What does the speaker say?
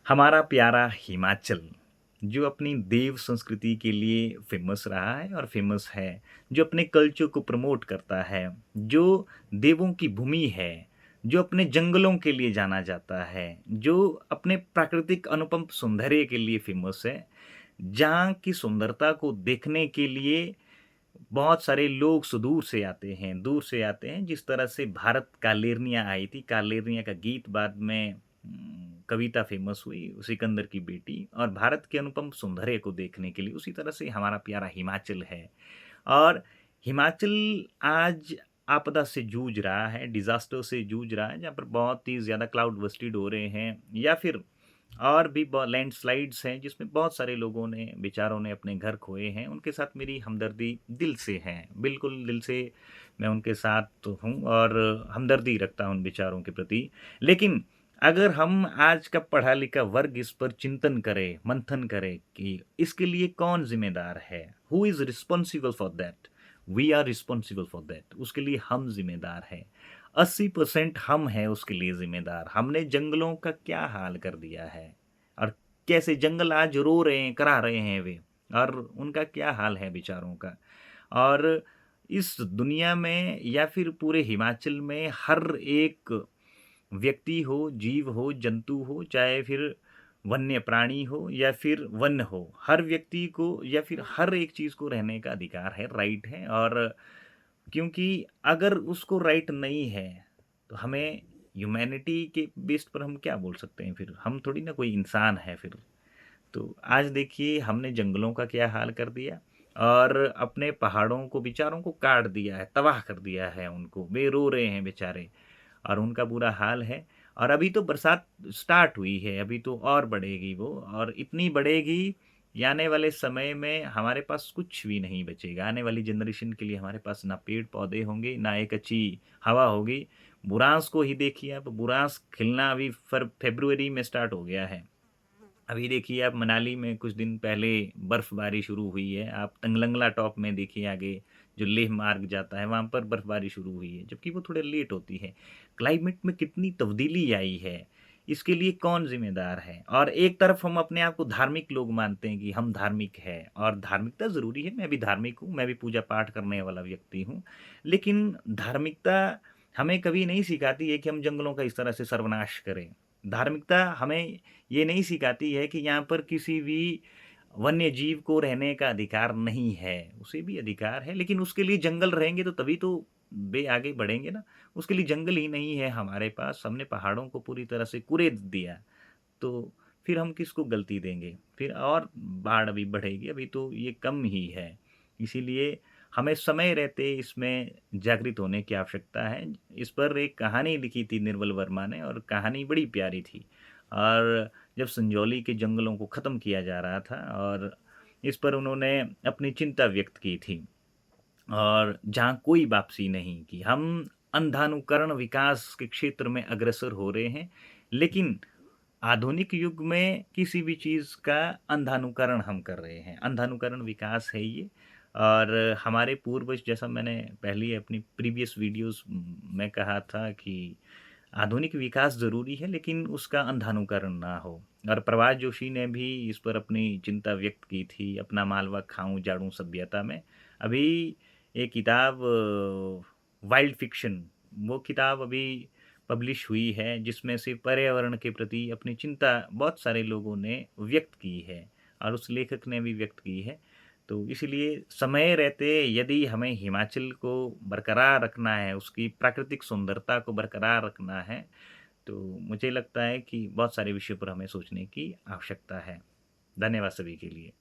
हमारा प्यारा हिमाचल, जो अपनी देव संस्कृति के लिए फ़ेमस रहा है और फ़ेमस है, जो अपने कल्चर को प्रमोट करता है, जो देवों की भूमि है, जो अपने जंगलों के लिए जाना जाता है, जो अपने प्राकृतिक अनुपम सौंदर्य के लिए फ़ेमस है, जहाँ की सुंदरता को देखने के लिए बहुत सारे लोग सुदूर से आते हैं, दूर से आते हैं। जिस तरह से भारत कालेर्निया आई थी, कालेर्निया का गीत बाद में कविता फ़ेमस हुई, सिकंदर की बेटी और भारत के अनुपम सौंदर्य को देखने के लिए, उसी तरह से हमारा प्यारा हिमाचल है। और हिमाचल आज आपदा से जूझ रहा है, डिज़ास्टर से जूझ रहा है, जहाँ पर बहुत ही ज़्यादा क्लाउड बस्टेड हो रहे हैं या फिर और भी लैंडस्लाइड्स हैं जिसमें बहुत सारे लोगों ने बेचारों ने अपने घर खोए हैं। उनके साथ मेरी हमदर्दी दिल से है, बिल्कुल दिल से मैं उनके साथ तो हूँ और हमदर्दी रखता हूँ उन बेचारों के प्रति। लेकिन अगर हम आज का पढ़ा लिखा वर्ग इस पर चिंतन करे, मंथन करे कि इसके लिए कौन ज़िम्मेदार है? Who is responsible for that? We are responsible for that. उसके लिए हम ज़िम्मेदार हैं। 80% हम हैं उसके लिए ज़िम्मेदार। हमने जंगलों का क्या हाल कर दिया है और कैसे जंगल आज रो रहे हैं, कराह रहे हैं वे और उनका क्या हाल है बेचारों का। और इस दुनिया में या फिर पूरे हिमाचल में हर एक व्यक्ति हो, जीव हो, जंतु हो, चाहे फिर वन्य प्राणी हो या फिर वन हो, हर व्यक्ति को या फिर हर एक चीज़ को रहने का अधिकार है, राइट है। और क्योंकि अगर उसको राइट नहीं है, तो हमें ह्यूमैनिटी के बेस पर हम क्या बोल सकते हैं फिर? हम थोड़ी ना कोई इंसान है फिर। तो आज देखिए हमने जंगलों का क्या हाल कर दिया और अपने पहाड़ों को बेचारों को काट दिया है, तबाह कर दिया है उनको। वे रो रहे हैं बेचारे और उनका बुरा हाल है। और अभी तो बरसात स्टार्ट हुई है, अभी तो और बढ़ेगी वो और इतनी बढ़ेगी, ये आने वाले समय में हमारे पास कुछ भी नहीं बचेगा। आने वाली जनरेशन के लिए हमारे पास ना पेड़-पौधे होंगे, ना एक अच्छी हवा होगी। बुराँस को ही देखिए आप, बुराँस खिलना अभी फ़रवरी में स्टार्ट हो गया है। अभी देखिए आप मनाली में कुछ दिन पहले बर्फबारी शुरू हुई है। आप तंगलंगला टॉप में देखिए आगे जो लेह मार्ग जाता है वहाँ पर बर्फबारी शुरू हुई है, जबकि वो थोड़े लेट होती है। क्लाइमेट में कितनी तब्दीली आई है, इसके लिए कौन ज़िम्मेदार है? और एक तरफ हम अपने आप को धार्मिक लोग मानते हैं कि हम धार्मिक हैं और धार्मिकता ज़रूरी है, मैं भी धार्मिक हूँ, मैं भी पूजा-पाठ करने वाला व्यक्ति हूँ। लेकिन धार्मिकता हमें कभी नहीं सिखाती है कि हम जंगलों का इस तरह से सर्वनाश करें। धार्मिकता हमें ये नहीं सिखाती है कि यहाँ पर किसी भी वन्य जीव को रहने का अधिकार नहीं है, उसे भी अधिकार है लेकिन उसके लिए जंगल रहेंगे तो तभी तो वे आगे बढ़ेंगे ना। उसके लिए जंगल ही नहीं है हमारे पास, हमने पहाड़ों को पूरी तरह से कुरेद दिया, तो फिर हम किसको गलती देंगे? फिर और बाढ़ अभी बढ़ेगी, अभी तो ये कम ही है। इसीलिए हमें समय रहते इसमें जागृत होने की आवश्यकता है। इस पर एक कहानी लिखी थी निर्मल वर्मा ने और कहानी बड़ी प्यारी थी। और जब संजौली के जंगलों को ख़त्म किया जा रहा था और इस पर उन्होंने अपनी चिंता व्यक्त की थी और जहाँ कोई वापसी नहीं की। हम अंधानुकरण विकास के क्षेत्र में अग्रसर हो रहे हैं, लेकिन आधुनिक युग में किसी भी चीज़ का अंधानुकरण हम कर रहे हैं। अंधानुकरण विकास है ये और हमारे पूर्वज जैसा मैंने पहले अपनी प्रीवियस वीडियोज़ में कहा था कि आधुनिक विकास ज़रूरी है लेकिन उसका अंधानुकरण ना हो। और प्रभात जोशी ने भी इस पर अपनी चिंता व्यक्त की थी अपना मालवा खाऊँ जाड़ूँ सभ्यता में। अभी एक किताब वाइल्ड फ़िक्शन वो किताब अभी पब्लिश हुई है जिसमें से पर्यावरण के प्रति अपनी चिंता बहुत सारे लोगों ने व्यक्त की है और उस लेखक ने भी व्यक्त की है। तो इसीलिए समय रहते यदि हमें हिमाचल को बरकरार रखना है, उसकी प्राकृतिक सुंदरता को बरकरार रखना है, तो मुझे लगता है कि बहुत सारे विषयों पर हमें सोचने की आवश्यकता है। धन्यवाद सभी के लिए।